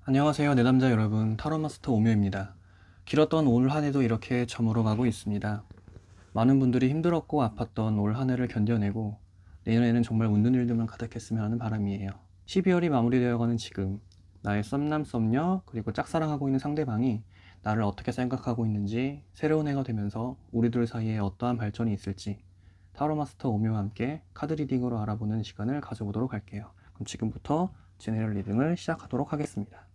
안녕하세요, 내담자 여러분. 타로마스터 오묘입니다. 길었던 올 한 해도 이렇게 저물어 가고 있습니다. 많은 분들이 힘들었고 아팠던 올 한 해를 견뎌내고 내년에는 정말 웃는 일들만 가득했으면 하는 바람이에요. 12월이 마무리되어가는 지금 나의 썸남 썸녀 그리고 짝사랑하고 있는 상대방이 나를 어떻게 생각하고 있는지 새로운 해가 되면서 우리들 사이에 어떠한 발전이 있을지 타로마스터 오묘와 함께 카드 리딩으로 알아보는 시간을 가져보도록 할게요. 그럼 지금부터 제네럴 리딩을 시작하도록 하겠습니다.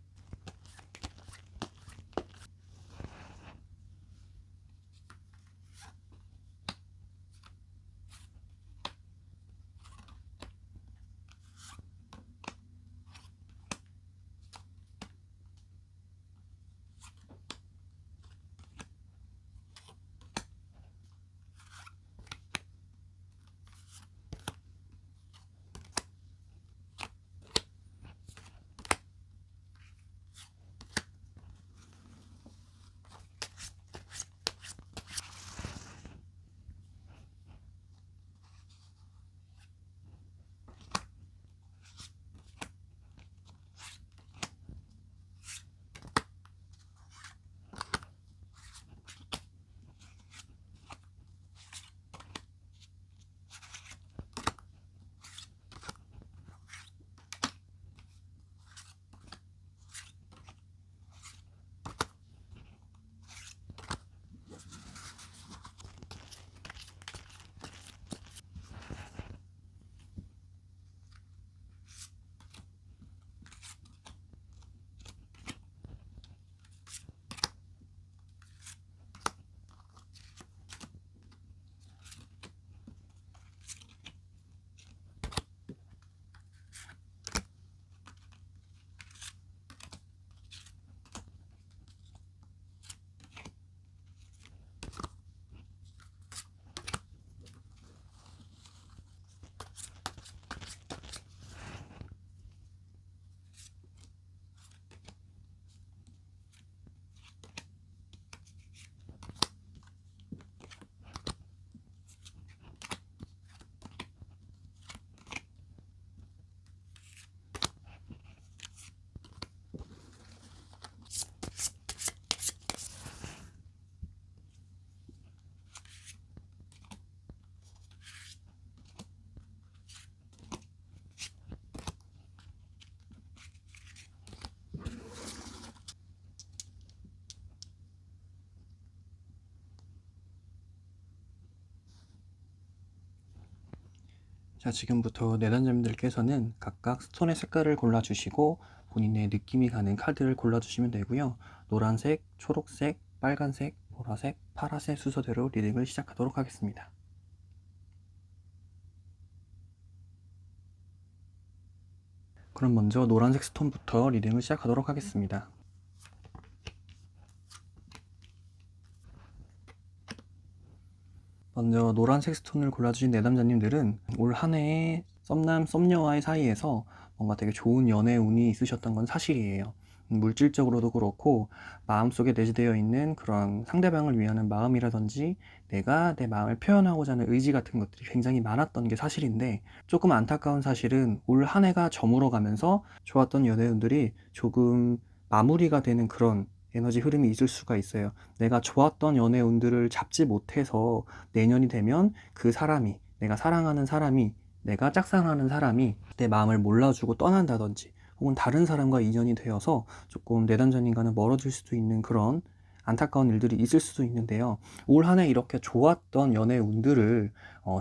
자, 지금부터 내담자님들께서는 각각 스톤의 색깔을 골라주시고 본인의 느낌이 가는 카드를 골라주시면 되고요. 노란색, 초록색, 빨간색, 보라색, 파란색 순서대로 리딩을 시작하도록 하겠습니다. 그럼 먼저 노란색 스톤부터 리딩을 시작하도록 하겠습니다. 먼저 노란색 스톤을 골라주신 내담자님들은 올 한 해에 썸남 썸녀와의 사이에서 뭔가 되게 좋은 연애 운이 있으셨던 건 사실이에요. 물질적으로도 그렇고 마음속에 내재되어 있는 그런 상대방을 위하는 마음이라든지 내가 내 마음을 표현하고자 하는 의지 같은 것들이 굉장히 많았던 게 사실인데, 조금 안타까운 사실은 올 한 해가 저물어 가면서 좋았던 연애운들이 조금 마무리가 되는 그런 에너지 흐름이 있을 수가 있어요. 내가 좋았던 연애 운들을 잡지 못해서 내년이 되면 그 사람이, 내가 사랑하는 사람이, 내가 짝사랑하는 사람이 내 마음을 몰라주고 떠난다든지 혹은 다른 사람과 인연이 되어서 조금 내담자님과는 멀어질 수도 있는 그런 안타까운 일들이 있을 수도 있는데요. 올 한 해 이렇게 좋았던 연애 운들을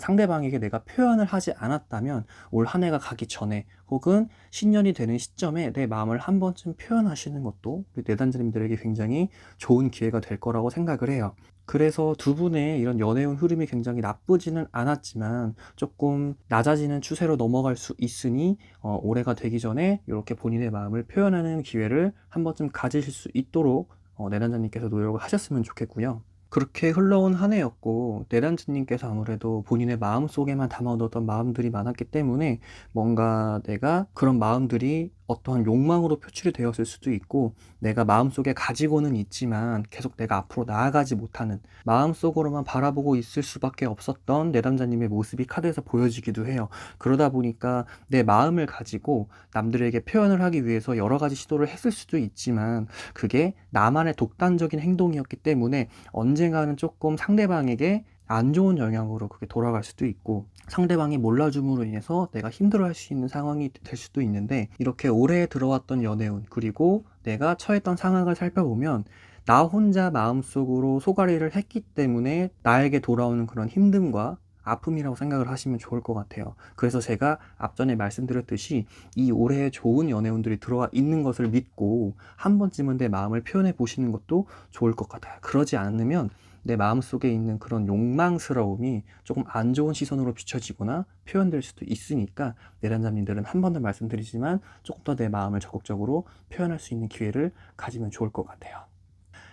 상대방에게 내가 표현을 하지 않았다면 올 한 해가 가기 전에 혹은 신년이 되는 시점에 내 마음을 한 번쯤 표현하시는 것도 우리 내담자님들에게 굉장히 좋은 기회가 될 거라고 생각을 해요. 그래서 두 분의 이런 연애운 흐름이 굉장히 나쁘지는 않았지만 조금 낮아지는 추세로 넘어갈 수 있으니 올해가 되기 전에 이렇게 본인의 마음을 표현하는 기회를 한 번쯤 가지실 수 있도록 내담자님께서 노력을 하셨으면 좋겠고요. 그렇게 흘러온 한 해였고 내담자님께서 아무래도 본인의 마음속에만 담아뒀던 마음들이 많았기 때문에 뭔가 내가 그런 마음들이 어떠한 욕망으로 표출이 되었을 수도 있고, 내가 마음속에 가지고는 있지만 계속 내가 앞으로 나아가지 못하는, 마음속으로만 바라보고 있을 수밖에 없었던 내담자님의 모습이 카드에서 보여지기도 해요. 그러다 보니까 내 마음을 가지고 남들에게 표현을 하기 위해서 여러 가지 시도를 했을 수도 있지만, 그게 나만의 독단적인 행동이었기 때문에 언젠가는 조금 상대방에게 안 좋은 영향으로 그게 돌아갈 수도 있고, 상대방이 몰라줌으로 인해서 내가 힘들어할 수 있는 상황이 될 수도 있는데, 이렇게 오래 들어왔던 연애운, 그리고 내가 처했던 상황을 살펴보면 나 혼자 마음속으로 소가리를 했기 때문에 나에게 돌아오는 그런 힘듦과 아픔이라고 생각을 하시면 좋을 것 같아요. 그래서 제가 앞전에 말씀드렸듯이 이 올해 좋은 연애운들이 들어와 있는 것을 믿고 한 번쯤은 내 마음을 표현해 보시는 것도 좋을 것 같아요. 그러지 않으면 내 마음속에 있는 그런 욕망스러움이 조금 안 좋은 시선으로 비춰지거나 표현될 수도 있으니까, 내담자님들은 한 번 더 말씀드리지만 조금 더 내 마음을 적극적으로 표현할 수 있는 기회를 가지면 좋을 것 같아요.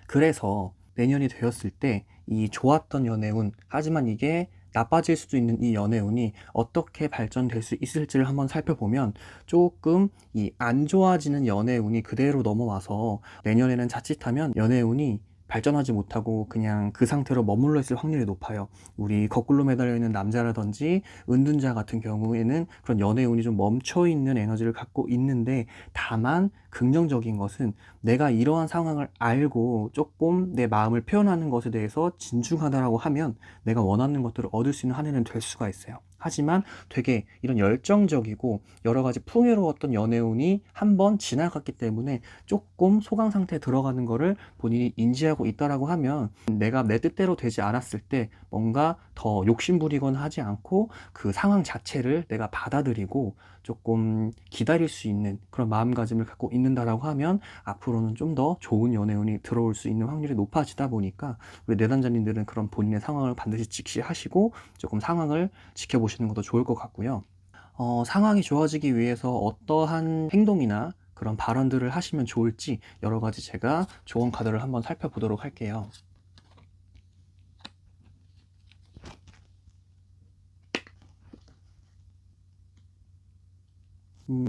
그래서 내년이 되었을 때 이 좋았던 연애운, 하지만 이게 나빠질 수도 있는 이 연애운이 어떻게 발전될 수 있을지를 한번 살펴보면, 조금 이 안 좋아지는 연애운이 그대로 넘어와서 내년에는 자칫하면 연애운이 발전하지 못하고 그냥 그 상태로 머물러 있을 확률이 높아요. 우리 거꾸로 매달려 있는 남자라든지 은둔자 같은 경우에는 그런 연애운이 좀 멈춰 있는 에너지를 갖고 있는데, 다만 긍정적인 것은 내가 이러한 상황을 알고 조금 내 마음을 표현하는 것에 대해서 진중하다라고 하면 내가 원하는 것들을 얻을 수 있는 한 해는 될 수가 있어요. 하지만 되게 이런 열정적이고 여러 가지 풍요로웠던 연애운이 한번 지나갔기 때문에 조금 소강 상태에 들어가는 거를 본인이 인지하고 있다라고 하면, 내가 내 뜻대로 되지 않았을 때 뭔가 더 욕심부리거나 하지 않고 그 상황 자체를 내가 받아들이고 조금 기다릴 수 있는 그런 마음가짐을 갖고 있는다라고 하면, 앞으로는 좀 더 좋은 연애운이 들어올 수 있는 확률이 높아지다 보니까, 우리 내담자님들은 그런 본인의 상황을 반드시 직시하시고 조금 상황을 지켜보시는 것도 좋을 것 같고요. 상황이 좋아지기 위해서 어떠한 행동이나 그런 발언들을 하시면 좋을지 여러 가지 제가 조언 카드를 한번 살펴보도록 할게요.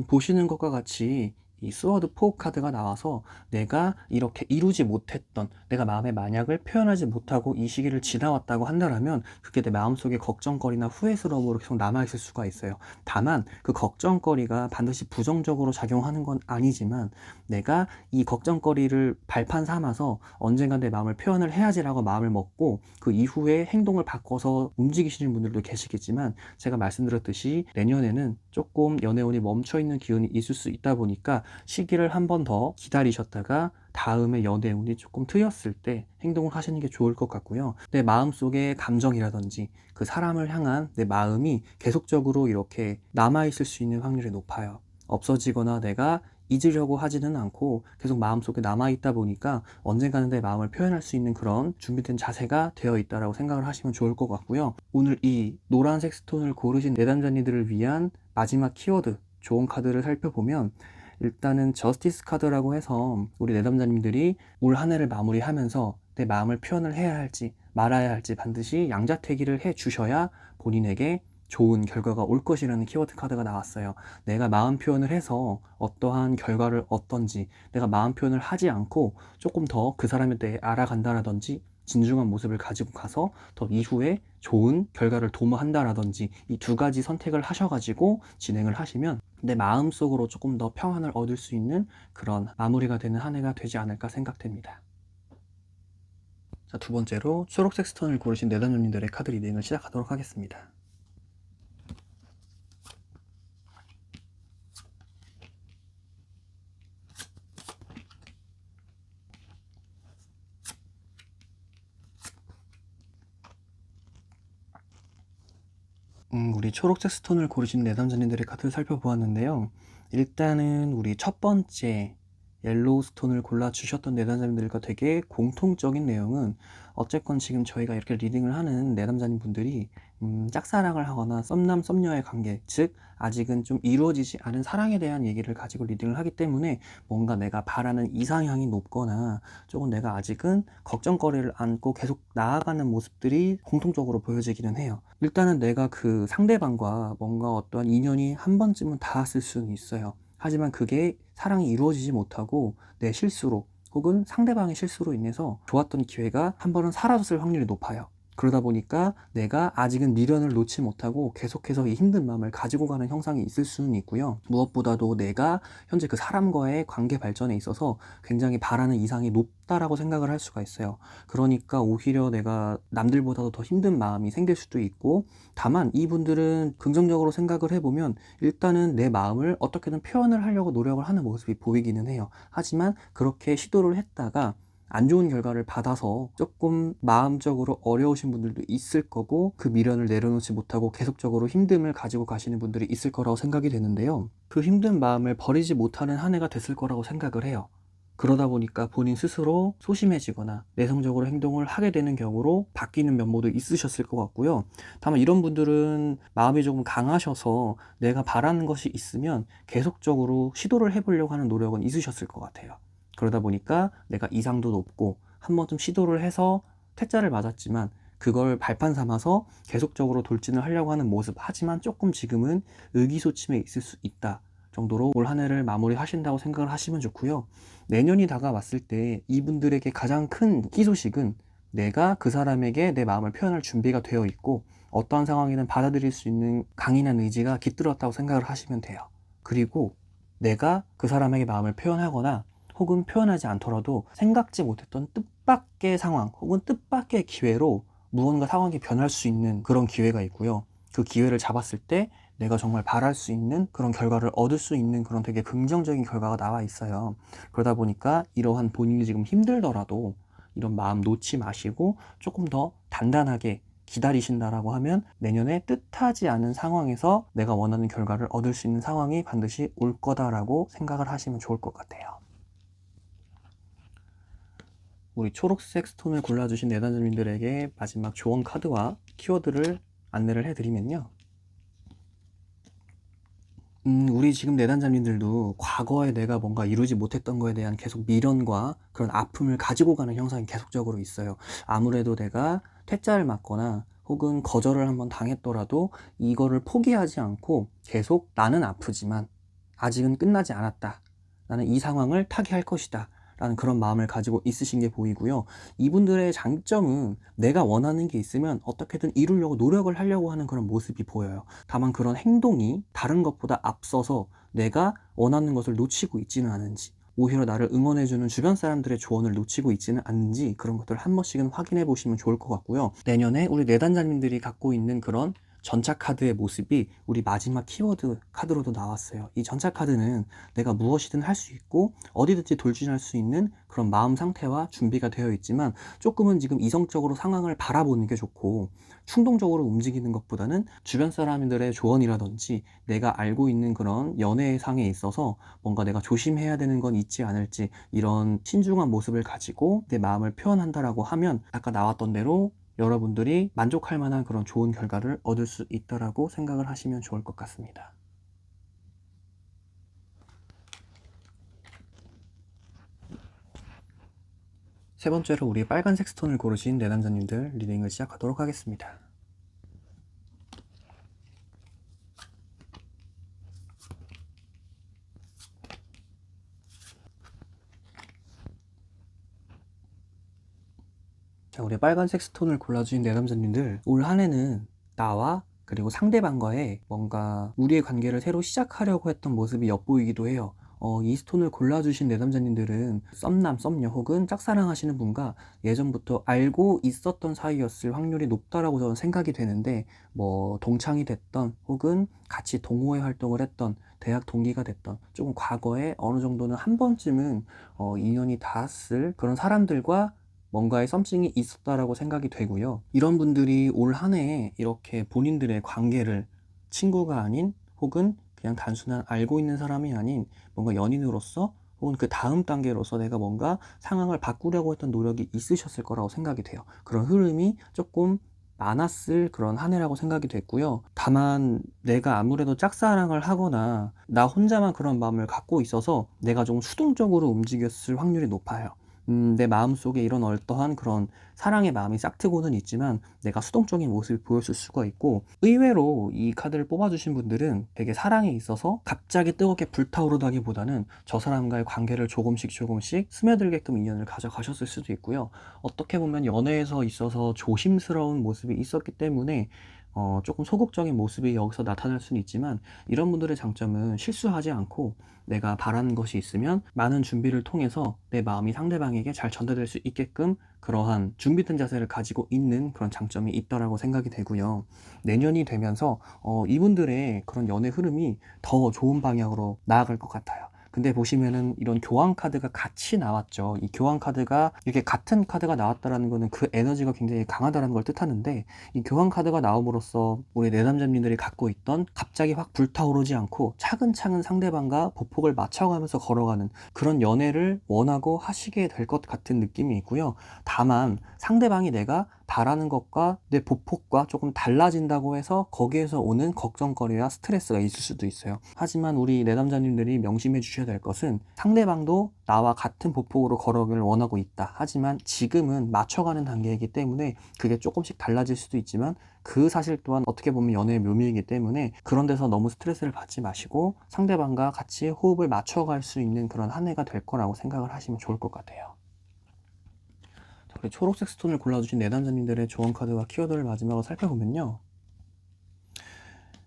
보시는 것과 같이 이 스워드 4 카드가 나와서, 내가 이렇게 이루지 못했던, 내가 마음의 만약을 표현하지 못하고 이 시기를 지나왔다고 한다면 그게 내 마음속에 걱정거리나 후회스러움으로 계속 남아있을 수가 있어요. 다만 그 걱정거리가 반드시 부정적으로 작용하는 건 아니지만, 내가 이 걱정거리를 발판 삼아서 언젠가 내 마음을 표현을 해야지라고 마음을 먹고 그 이후에 행동을 바꿔서 움직이시는 분들도 계시겠지만, 제가 말씀드렸듯이 내년에는 조금 연애운이 멈춰있는 기운이 있을 수 있다 보니까 시기를 한 번 더 기다리셨다가 다음에 연애운이 조금 트였을 때 행동을 하시는 게 좋을 것 같고요. 내 마음속의 감정이라든지 그 사람을 향한 내 마음이 계속적으로 이렇게 남아있을 수 있는 확률이 높아요. 없어지거나 내가 잊으려고 하지는 않고 계속 마음속에 남아있다 보니까 언젠가는 내 마음을 표현할 수 있는 그런 준비된 자세가 되어 있다라고 생각을 하시면 좋을 것 같고요. 오늘 이 노란색 스톤을 고르신 내담자님들을 위한 마지막 키워드, 좋은 카드를 살펴보면, 일단은 저스티스 카드라고 해서 우리 내담자님들이 올 한 해를 마무리하면서 내 마음을 표현을 해야 할지 말아야 할지 반드시 양자택일을 해 주셔야 본인에게 좋은 결과가 올 것이라는 키워드 카드가 나왔어요. 내가 마음 표현을 해서 어떠한 결과를 얻던지, 내가 마음 표현을 하지 않고 조금 더 그 사람에 대해 알아간다라든지 진중한 모습을 가지고 가서 더 이후에 좋은 결과를 도모한다라든지, 이 두 가지 선택을 하셔가지고 진행을 하시면 내 마음속으로 조금 더 평안을 얻을 수 있는 그런 마무리가 되는 한 해가 되지 않을까 생각됩니다. 자, 두 번째로 초록색 스톤을 고르신 내담자님들의 카드 리딩을 시작하도록 하겠습니다. 우리 초록색 스톤을 고르신 내담자님들의 카드를 살펴보았는데요. 일단은 우리 첫 번째 옐로우 스톤을 골라주셨던 내담자님들과 되게 공통적인 내용은, 어쨌건 지금 저희가 이렇게 리딩을 하는 내담자님 분들이 짝사랑을 하거나 썸남 썸녀의 관계, 즉 아직은 좀 이루어지지 않은 사랑에 대한 얘기를 가지고 리딩을 하기 때문에 뭔가 내가 바라는 이상향이 높거나 조금 내가 아직은 걱정거리를 안고 계속 나아가는 모습들이 공통적으로 보여지기는 해요. 일단은 내가 그 상대방과 뭔가 어떠한 인연이 한 번쯤은 닿았을 수는 있어요. 하지만 그게 사랑이 이루어지지 못하고 내 실수로 혹은 상대방의 실수로 인해서 좋았던 기회가 한 번은 사라졌을 확률이 높아요. 그러다 보니까 내가 아직은 미련을 놓지 못하고 계속해서 이 힘든 마음을 가지고 가는 형상이 있을 수는 있고요. 무엇보다도 내가 현재 그 사람과의 관계 발전에 있어서 굉장히 바라는 이상이 높다라고 생각을 할 수가 있어요. 그러니까 오히려 내가 남들보다도 더 힘든 마음이 생길 수도 있고, 다만 이분들은 긍정적으로 생각을 해보면 일단은 내 마음을 어떻게든 표현을 하려고 노력을 하는 모습이 보이기는 해요. 하지만 그렇게 시도를 했다가 안 좋은 결과를 받아서 조금 마음적으로 어려우신 분들도 있을 거고, 그 미련을 내려놓지 못하고 계속적으로 힘듦을 가지고 가시는 분들이 있을 거라고 생각이 되는데요. 그 힘든 마음을 버리지 못하는 한 해가 됐을 거라고 생각을 해요. 그러다 보니까 본인 스스로 소심해지거나 내성적으로 행동을 하게 되는 경우로 바뀌는 면모도 있으셨을 것 같고요. 다만 이런 분들은 마음이 조금 강하셔서 내가 바라는 것이 있으면 계속적으로 시도를 해보려고 하는 노력은 있으셨을 것 같아요. 그러다 보니까 내가 이상도 높고 한 번쯤 시도를 해서 퇴짜를 맞았지만 그걸 발판 삼아서 계속적으로 돌진을 하려고 하는 모습, 하지만 조금 지금은 의기소침해 있을 수 있다 정도로 올 한 해를 마무리하신다고 생각을 하시면 좋고요. 내년이 다가왔을 때 이분들에게 가장 큰 희소식은 내가 그 사람에게 내 마음을 표현할 준비가 되어 있고 어떠한 상황이든 받아들일 수 있는 강인한 의지가 깃들었다고 생각을 하시면 돼요. 그리고 내가 그 사람에게 마음을 표현하거나 혹은 표현하지 않더라도 생각지 못했던 뜻밖의 상황 혹은 뜻밖의 기회로 무언가 상황이 변할 수 있는 그런 기회가 있고요. 그 기회를 잡았을 때 내가 정말 바랄 수 있는 그런 결과를 얻을 수 있는 그런 되게 긍정적인 결과가 나와 있어요. 그러다 보니까 이러한 본인이 지금 힘들더라도 이런 마음 놓지 마시고 조금 더 단단하게 기다리신다라고 하면 내년에 뜻하지 않은 상황에서 내가 원하는 결과를 얻을 수 있는 상황이 반드시 올 거다라고 생각을 하시면 좋을 것 같아요. 우리 초록색 스톤을 골라주신 내담자님들에게 마지막 조언 카드와 키워드를 안내를 해드리면요. 우리 지금 내담자님들도 과거에 내가 뭔가 이루지 못했던 거에 대한 계속 미련과 그런 아픔을 가지고 가는 형상이 계속적으로 있어요. 아무래도 내가 퇴짜를 맞거나 혹은 거절을 한번 당했더라도 이거를 포기하지 않고 계속 나는 아프지만 아직은 끝나지 않았다. 나는 이 상황을 타개할 것이다. 라는 그런 마음을 가지고 있으신 게 보이고요. 이분들의 장점은 내가 원하는 게 있으면 어떻게든 이루려고 노력을 하려고 하는 그런 모습이 보여요. 다만 그런 행동이 다른 것보다 앞서서 내가 원하는 것을 놓치고 있지는 않은지, 오히려 나를 응원해주는 주변 사람들의 조언을 놓치고 있지는 않는지 그런 것들을 한 번씩은 확인해 보시면 좋을 것 같고요. 내년에 우리 내단자님들이 갖고 있는 그런 전차 카드의 모습이 우리 마지막 키워드 카드로도 나왔어요. 이 전차 카드는 내가 무엇이든 할 수 있고 어디든지 돌진할 수 있는 그런 마음 상태와 준비가 되어 있지만 조금은 지금 이성적으로 상황을 바라보는 게 좋고, 충동적으로 움직이는 것보다는 주변 사람들의 조언이라든지 내가 알고 있는 그런 연애상에 있어서 뭔가 내가 조심해야 되는 건 있지 않을지, 이런 신중한 모습을 가지고 내 마음을 표현한다라고 하면 아까 나왔던 대로 여러분들이 만족할 만한 그런 좋은 결과를 얻을 수 있다라고 생각을 하시면 좋을 것 같습니다. 세 번째로 우리 빨간색 스톤을 고르신 내담자님들 리딩을 시작하도록 하겠습니다. 자, 우리 빨간색 스톤을 골라주신 내담자님들, 올 한 해는 나와 그리고 상대방과의 뭔가 우리의 관계를 새로 시작하려고 했던 모습이 엿보이기도 해요. 이 스톤을 골라주신 내담자님들은 썸남, 썸녀 혹은 짝사랑하시는 분과 예전부터 알고 있었던 사이였을 확률이 높다라고 저는 생각이 되는데, 뭐 동창이 됐던 혹은 같이 동호회 활동을 했던 대학 동기가 됐던 조금 과거에 어느 정도는 한 번쯤은 인연이 닿았을 그런 사람들과 뭔가의 썸씽이 있었다라고 생각이 되고요. 이런 분들이 올 한 해에 이렇게 본인들의 관계를 친구가 아닌 혹은 그냥 단순한 알고 있는 사람이 아닌 뭔가 연인으로서 혹은 그 다음 단계로서 내가 뭔가 상황을 바꾸려고 했던 노력이 있으셨을 거라고 생각이 돼요. 그런 흐름이 조금 많았을 그런 한 해라고 생각이 됐고요. 다만 내가 아무래도 짝사랑을 하거나 나 혼자만 그런 마음을 갖고 있어서 내가 좀 수동적으로 움직였을 확률이 높아요. 내 마음속에 이런 어떠한 그런 사랑의 마음이 싹트고는 있지만 내가 수동적인 모습이 보였을 수가 있고, 의외로 이 카드를 뽑아주신 분들은 되게 사랑에 있어서 갑자기 뜨겁게 불타오르다기보다는 저 사람과의 관계를 조금씩 조금씩 스며들게끔 인연을 가져가셨을 수도 있고요. 어떻게 보면 연애에서 있어서 조심스러운 모습이 있었기 때문에 조금 소극적인 모습이 여기서 나타날 수는 있지만, 이런 분들의 장점은 실수하지 않고 내가 바라는 것이 있으면 많은 준비를 통해서 내 마음이 상대방에게 잘 전달될 수 있게끔 그러한 준비된 자세를 가지고 있는 그런 장점이 있다라고 생각이 되고요. 내년이 되면서 이분들의 그런 연애 흐름이 더 좋은 방향으로 나아갈 것 같아요. 근데 보시면은 이런 교환 카드가 같이 나왔죠. 이 교환 카드가 이렇게 같은 카드가 나왔다라는 거는 그 에너지가 굉장히 강하다라는 걸 뜻하는데, 이 교환 카드가 나옴으로써 우리 내담자님들이 갖고 있던 갑자기 확 불타오르지 않고 차근차근 상대방과 보폭을 맞춰가면서 걸어가는 그런 연애를 원하고 하시게 될 것 같은 느낌이 있고요. 다만 상대방이 내가 바라는 것과 내 보폭과 조금 달라진다고 해서 거기에서 오는 걱정거리와 스트레스가 있을 수도 있어요. 하지만 우리 내담자님들이 명심해 주셔야 될 것은, 상대방도 나와 같은 보폭으로 걸어가길 원하고 있다. 하지만 지금은 맞춰가는 단계이기 때문에 그게 조금씩 달라질 수도 있지만, 그 사실 또한 어떻게 보면 연애의 묘미이기 때문에 그런 데서 너무 스트레스를 받지 마시고 상대방과 같이 호흡을 맞춰갈 수 있는 그런 한 해가 될 거라고 생각을 하시면 좋을 것 같아요. 우리 초록색 스톤을 골라주신 내담자님들의 조언 카드와 키워드를 마지막으로 살펴보면요,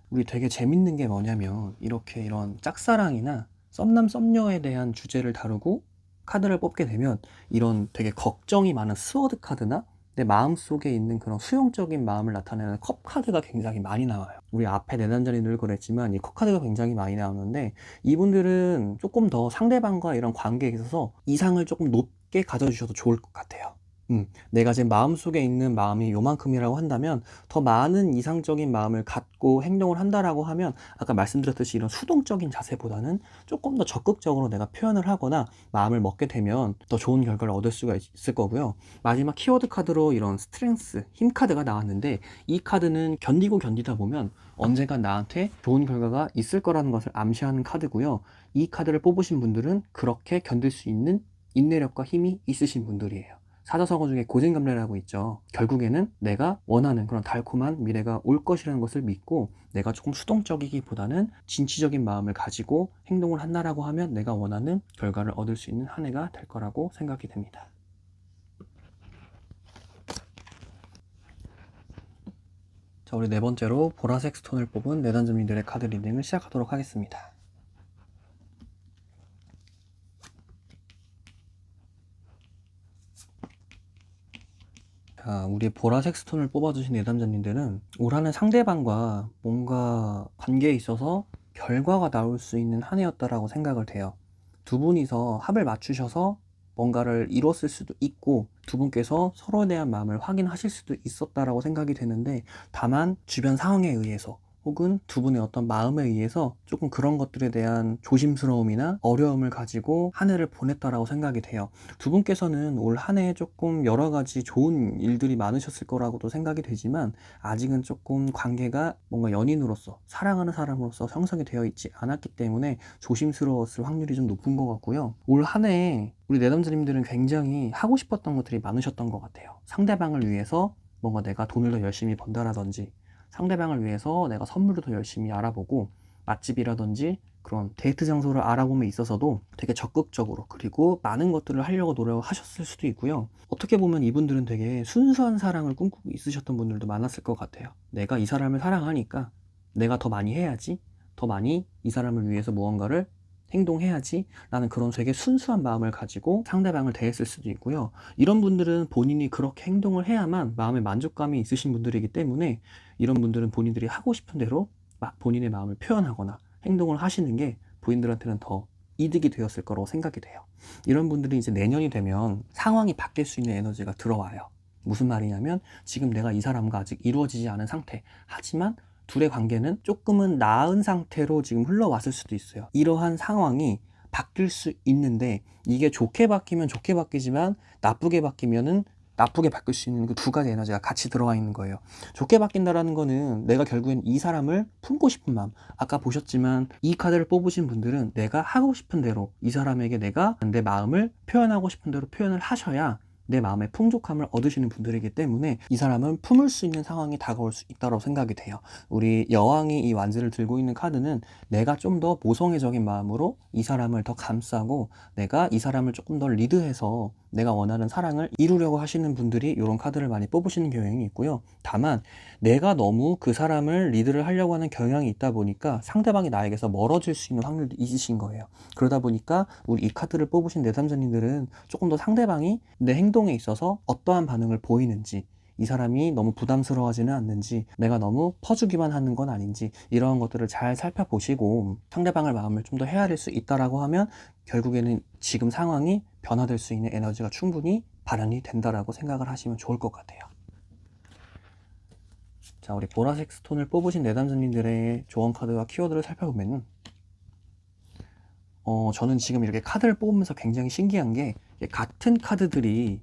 우리 되게 재밌는 게 뭐냐면, 이렇게 이런 짝사랑이나 썸남 썸녀에 대한 주제를 다루고 카드를 뽑게 되면 이런 되게 걱정이 많은 스워드 카드나 내 마음속에 있는 그런 수용적인 마음을 나타내는 컵 카드가 굉장히 많이 나와요. 우리 앞에 내담자리 늘 그랬지만 이 컵 카드가 굉장히 많이 나오는데, 이분들은 조금 더 상대방과 이런 관계에 있어서 이상을 조금 높게 가져주셔도 좋을 것 같아요. 내가 지금 마음속에 있는 마음이 요만큼이라고 한다면, 더 많은 이상적인 마음을 갖고 행동을 한다라고 하면 아까 말씀드렸듯이 이런 수동적인 자세보다는 조금 더 적극적으로 내가 표현을 하거나 마음을 먹게 되면 더 좋은 결과를 얻을 수가 있을 거고요. 마지막 키워드 카드로 이런 스트렝스, 힘 카드가 나왔는데, 이 카드는 견디고 견디다 보면 언젠가 나한테 좋은 결과가 있을 거라는 것을 암시하는 카드고요. 이 카드를 뽑으신 분들은 그렇게 견딜 수 있는 인내력과 힘이 있으신 분들이에요. 사자성어 중에 고진감래라고 있죠. 결국에는 내가 원하는 그런 달콤한 미래가 올 것이라는 것을 믿고, 내가 조금 수동적이기보다는 진취적인 마음을 가지고 행동을 한다라고 하면 내가 원하는 결과를 얻을 수 있는 한 해가 될 거라고 생각이 됩니다. 자, 우리 네 번째로 보라색 스톤을 뽑은 내담자님들의 카드 리딩을 시작하도록 하겠습니다. 자, 우리 보라색 스톤을 뽑아주신 내담자님들은 올 한해 상대방과 뭔가 관계에 있어서 결과가 나올 수 있는 한 해였다라고 생각을 해요. 두 분이서 합을 맞추셔서 뭔가를 이뤘을 수도 있고, 두 분께서 서로에 대한 마음을 확인하실 수도 있었다라고 생각이 되는데, 다만 주변 상황에 의해서 혹은 두 분의 어떤 마음에 의해서 조금 그런 것들에 대한 조심스러움이나 어려움을 가지고 한 해를 보냈다라고 생각이 돼요. 두 분께서는 올 한 해 조금 여러 가지 좋은 일들이 많으셨을 거라고도 생각이 되지만, 아직은 조금 관계가 뭔가 연인으로서 사랑하는 사람으로서 형성이 되어 있지 않았기 때문에 조심스러웠을 확률이 좀 높은 것 같고요. 올 한 해 우리 내담자님들은 굉장히 하고 싶었던 것들이 많으셨던 것 같아요. 상대방을 위해서 뭔가 내가 돈을 더 열심히 번다라든지, 상대방을 위해서 내가 선물도 더 열심히 알아보고, 맛집이라든지 그런 데이트 장소를 알아봄에 있어서도 되게 적극적으로, 그리고 많은 것들을 하려고 노력하셨을 수도 있고요. 어떻게 보면 이분들은 되게 순수한 사랑을 꿈꾸고 있으셨던 분들도 많았을 것 같아요. 내가 이 사람을 사랑하니까 내가 더 많이 해야지, 더 많이 이 사람을 위해서 무언가를 행동해야지 라는 그런 되게 순수한 마음을 가지고 상대방을 대했을 수도 있고요. 이런 분들은 본인이 그렇게 행동을 해야만 마음의 만족감이 있으신 분들이기 때문에, 이런 분들은 본인들이 하고 싶은 대로 본인의 마음을 표현하거나 행동을 하시는 게 본인들한테는 더 이득이 되었을 거라고 생각이 돼요. 이런 분들이 이제 내년이 되면 상황이 바뀔 수 있는 에너지가 들어와요. 무슨 말이냐면, 지금 내가 이 사람과 아직 이루어지지 않은 상태, 하지만 둘의 관계는 조금은 나은 상태로 지금 흘러왔을 수도 있어요. 이러한 상황이 바뀔 수 있는데, 이게 좋게 바뀌면 좋게 바뀌지만 나쁘게 바뀌면은 나쁘게 바뀔 수 있는 그 두 가지 에너지가 같이 들어와 있는 거예요. 좋게 바뀐다라는 거는 내가 결국엔 이 사람을 품고 싶은 마음. 아까 보셨지만 이 카드를 뽑으신 분들은 내가 하고 싶은 대로 이 사람에게 내가 내 마음을 표현하고 싶은 대로 표현을 하셔야 내 마음의 풍족함을 얻으시는 분들이기 때문에 이 사람은 품을 수 있는 상황이 다가올 수 있다고 생각이 돼요. 우리 여왕이 이 완즈를 들고 있는 카드는 내가 좀 더 모성애적인 마음으로 이 사람을 더 감싸고 내가 이 사람을 조금 더 리드해서 내가 원하는 사랑을 이루려고 하시는 분들이 이런 카드를 많이 뽑으시는 경향이 있고요. 다만 내가 너무 그 사람을 리드를 하려고 하는 경향이 있다 보니까 상대방이 나에게서 멀어질 수 있는 확률도 있으신 거예요. 그러다 보니까 우리 이 카드를 뽑으신 내담자님들은 조금 더 상대방이 내 행동에 있어서 어떠한 반응을 보이는지, 이 사람이 너무 부담스러워하지는 않는지, 내가 너무 퍼주기만 하는 건 아닌지, 이러한 것들을 잘 살펴보시고 상대방의 마음을 좀 더 헤아릴 수 있다라고 하면 결국에는 지금 상황이 변화될 수 있는 에너지가 충분히 발현이 된다라고 생각을 하시면 좋을 것 같아요. 자, 우리 보라색 스톤을 뽑으신 내담자님들의 조언 카드와 키워드를 살펴보면은 저는 지금 이렇게 카드를 뽑으면서 굉장히 신기한 게 같은 카드들이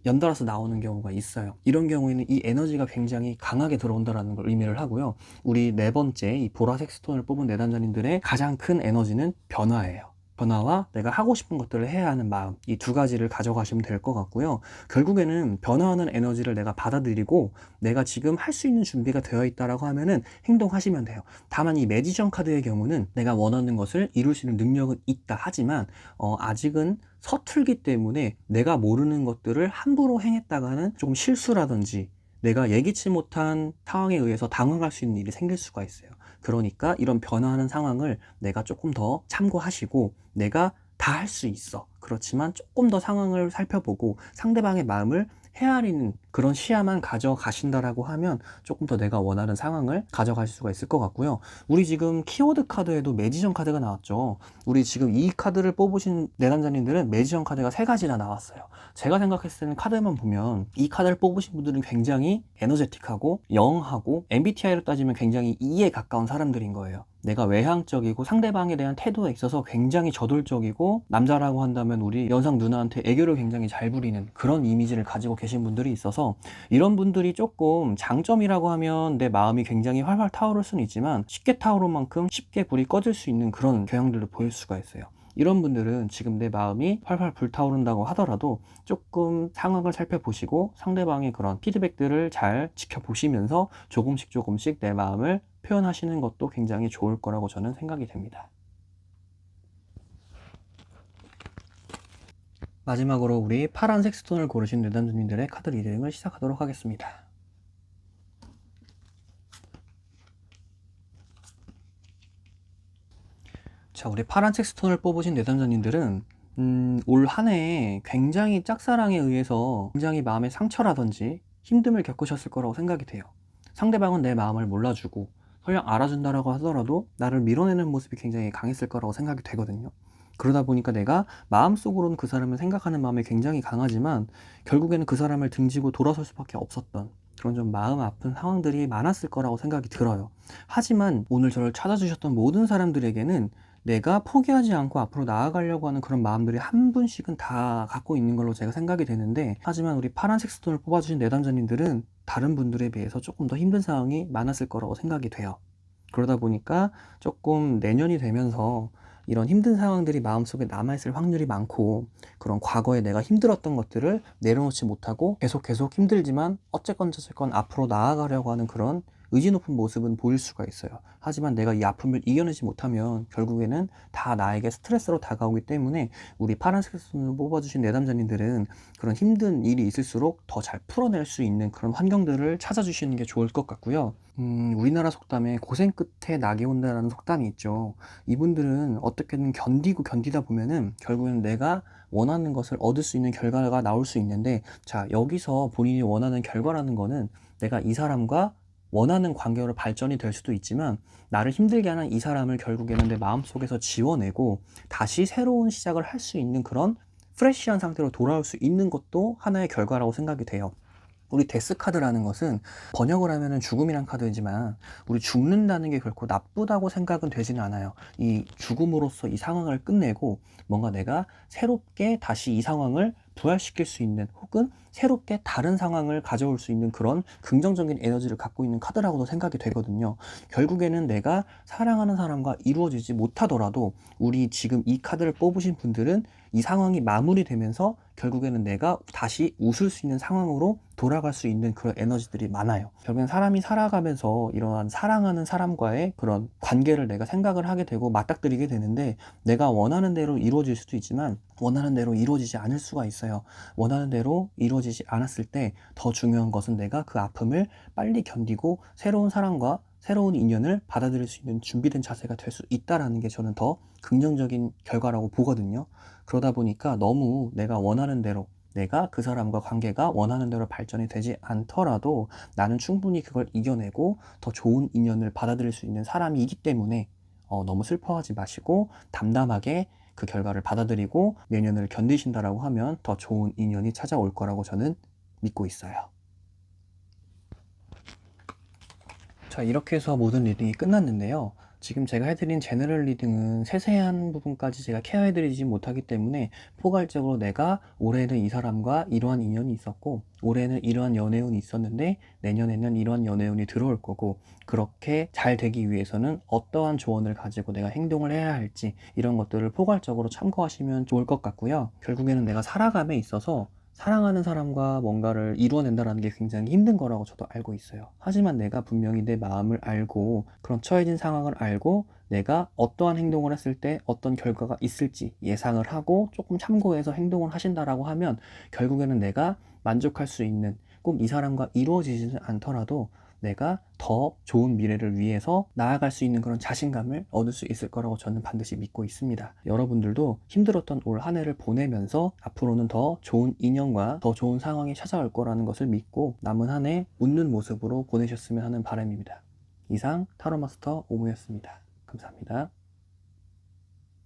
연달아서 나오는 경우가 있어요. 이런 경우에는 이 에너지가 굉장히 강하게 들어온다는 걸 의미를 하고요. 우리 네 번째 이 보라색 스톤을 뽑은 내담자님들의 가장 큰 에너지는 변화예요. 변화와 내가 하고 싶은 것들을 해야 하는 마음, 이 두 가지를 가져가시면 될 것 같고요. 결국에는 변화하는 에너지를 내가 받아들이고 내가 지금 할 수 있는 준비가 되어 있다라고 하면은 행동하시면 돼요. 다만 이 매지션 카드의 경우는 내가 원하는 것을 이룰 수 있는 능력은 있다 하지만 아직은 서툴기 때문에 내가 모르는 것들을 함부로 행했다가는 조금 실수라든지 내가 예기치 못한 상황에 의해서 당황할 수 있는 일이 생길 수가 있어요. 그러니까 이런 변화하는 상황을 내가 조금 더 참고하시고 내가 다 할 수 있어. 그렇지만 조금 더 상황을 살펴보고 상대방의 마음을 헤아리는 그런 시야만 가져가신다라고 하면 조금 더 내가 원하는 상황을 가져갈 수가 있을 것 같고요. 우리 지금 키워드 카드에도 매지션 카드가 나왔죠. 우리 지금 이 카드를 뽑으신 내담자님들은 매지션 카드가 3가지나 나왔어요. 제가 생각했을 때는 카드만 보면 이 카드를 뽑으신 분들은 굉장히 에너제틱하고 영하고 MBTI로 따지면 굉장히 E에 가까운 사람들인 거예요. 내가 외향적이고 상대방에 대한 태도에 있어서 굉장히 저돌적이고 남자라고 한다면 우리 연상 누나한테 애교를 굉장히 잘 부리는 그런 이미지를 가지고 계신 분들이 있어서 이런 분들이 조금 장점이라고 하면 내 마음이 굉장히 활활 타오를 수는 있지만 쉽게 타오른 만큼 쉽게 불이 꺼질 수 있는 그런 경향들을 보일 수가 있어요. 이런 분들은 지금 내 마음이 활활 불타오른다고 하더라도 조금 상황을 살펴보시고 상대방의 그런 피드백들을 잘 지켜보시면서 조금씩 내 마음을 표현하시는 것도 굉장히 좋을 거라고 저는 생각이 됩니다. 마지막으로 우리 파란색 스톤을 고르신 내담자님들의 카드 리딩을 시작하도록 하겠습니다. 자, 우리 파란색 스톤을 뽑으신 내담자님들은 올 한 해에 굉장히 짝사랑에 의해서 굉장히 마음의 상처라든지 힘듦을 겪으셨을 거라고 생각이 돼요. 상대방은 내 마음을 몰라주고 설령 알아준다라고 하더라도 나를 밀어내는 모습이 굉장히 강했을 거라고 생각이 되거든요. 그러다 보니까 내가 마음속으로는 그 사람을 생각하는 마음이 굉장히 강하지만 결국에는 그 사람을 등지고 돌아설 수밖에 없었던 그런 좀 마음 아픈 상황들이 많았을 거라고 생각이 들어요. 하지만 오늘 저를 찾아주셨던 모든 사람들에게는 내가 포기하지 않고 앞으로 나아가려고 하는 그런 마음들이 한 분씩은 다 갖고 있는 걸로 제가 생각이 되는데, 하지만 우리 파란색 스톤을 뽑아주신 내담자님들은 다른 분들에 비해서 조금 더 힘든 상황이 많았을 거라고 생각이 돼요. 그러다 보니까 조금 내년이 되면서 이런 힘든 상황들이 마음속에 남아있을 확률이 많고, 그런 과거에 내가 힘들었던 것들을 내려놓지 못하고 계속 힘들지만 어쨌건 앞으로 나아가려고 하는 그런 의지 높은 모습은 보일 수가 있어요. 하지만 내가 이 아픔을 이겨내지 못하면 결국에는 다 나에게 스트레스로 다가오기 때문에 우리 파란색 스톤을 뽑아주신 내담자님들은 그런 힘든 일이 있을수록 더 잘 풀어낼 수 있는 그런 환경들을 찾아주시는 게 좋을 것 같고요. 우리나라 속담에 고생 끝에 낙이 온다라는 속담이 있죠. 이분들은 어떻게든 견디다 보면은 결국에는 내가 원하는 것을 얻을 수 있는 결과가 나올 수 있는데, 자, 여기서 본인이 원하는 결과라는 거는 내가 이 사람과 원하는 관계로 발전이 될 수도 있지만 나를 힘들게 하는 이 사람을 결국에는 내 마음속에서 지워내고 다시 새로운 시작을 할 수 있는 그런 프레시한 상태로 돌아올 수 있는 것도 하나의 결과라고 생각이 돼요. 우리 데스 카드라는 것은 번역을 하면은 죽음이란 카드이지만 우리 죽는다는 게 결코 나쁘다고 생각은 되지는 않아요. 이 죽음으로써 이 상황을 끝내고 뭔가 내가 새롭게 다시 이 상황을 부활시킬 수 있는, 혹은 새롭게 다른 상황을 가져올 수 있는 그런 긍정적인 에너지를 갖고 있는 카드라고도 생각이 되거든요. 결국에는 내가 사랑하는 사람과 이루어지지 못하더라도 우리 지금 이 카드를 뽑으신 분들은 이 상황이 마무리되면서 결국에는 내가 다시 웃을 수 있는 상황으로 돌아갈 수 있는 그런 에너지들이 많아요. 결국엔 사람이 살아가면서 이러한 사랑하는 사람과의 그런 관계를 내가 생각을 하게 되고 맞닥뜨리게 되는데, 내가 원하는 대로 이루어질 수도 있지만 원하는 대로 이루어지지 않을 수가 있어요. 원하는 대로 이루어지지 않았을 때 더 중요한 것은 내가 그 아픔을 빨리 견디고 새로운 사람과 새로운 인연을 받아들일 수 있는 준비된 자세가 될 수 있다라는 게 저는 더 긍정적인 결과라고 보거든요. 그러다 보니까 너무 내가 원하는 대로, 내가 그 사람과 관계가 원하는 대로 발전이 되지 않더라도 나는 충분히 그걸 이겨내고 더 좋은 인연을 받아들일 수 있는 사람이기 때문에 너무 슬퍼하지 마시고 담담하게 그 결과를 받아들이고 내년을 견디신다라고 하면 더 좋은 인연이 찾아올 거라고 저는 믿고 있어요. 자, 이렇게 해서 모든 리딩이 끝났는데요. 지금 제가 해드린 제너럴 리딩은 세세한 부분까지 제가 케어해드리지 못하기 때문에 포괄적으로 내가 올해는 이 사람과 이러한 인연이 있었고, 올해는 이러한 연애운이 있었는데 내년에는 이러한 연애운이 들어올 거고, 그렇게 잘 되기 위해서는 어떠한 조언을 가지고 내가 행동을 해야 할지, 이런 것들을 포괄적으로 참고하시면 좋을 것 같고요. 결국에는 내가 살아감에 있어서 사랑하는 사람과 뭔가를 이루어낸다는 게 굉장히 힘든 거라고 저도 알고 있어요. 하지만 내가 분명히 내 마음을 알고, 그런 처해진 상황을 알고, 내가 어떠한 행동을 했을 때 어떤 결과가 있을지 예상을 하고 조금 참고해서 행동을 하신다라고 하면, 결국에는 내가 만족할 수 있는, 꼭 이 사람과 이루어지지는 않더라도 내가 더 좋은 미래를 위해서 나아갈 수 있는 그런 자신감을 얻을 수 있을 거라고 저는 반드시 믿고 있습니다. 여러분들도 힘들었던 올 한 해를 보내면서 앞으로는 더 좋은 인연과 더 좋은 상황이 찾아올 거라는 것을 믿고 남은 한 해 웃는 모습으로 보내셨으면 하는 바람입니다. 이상 타로마스터 오무였습니다. 감사합니다.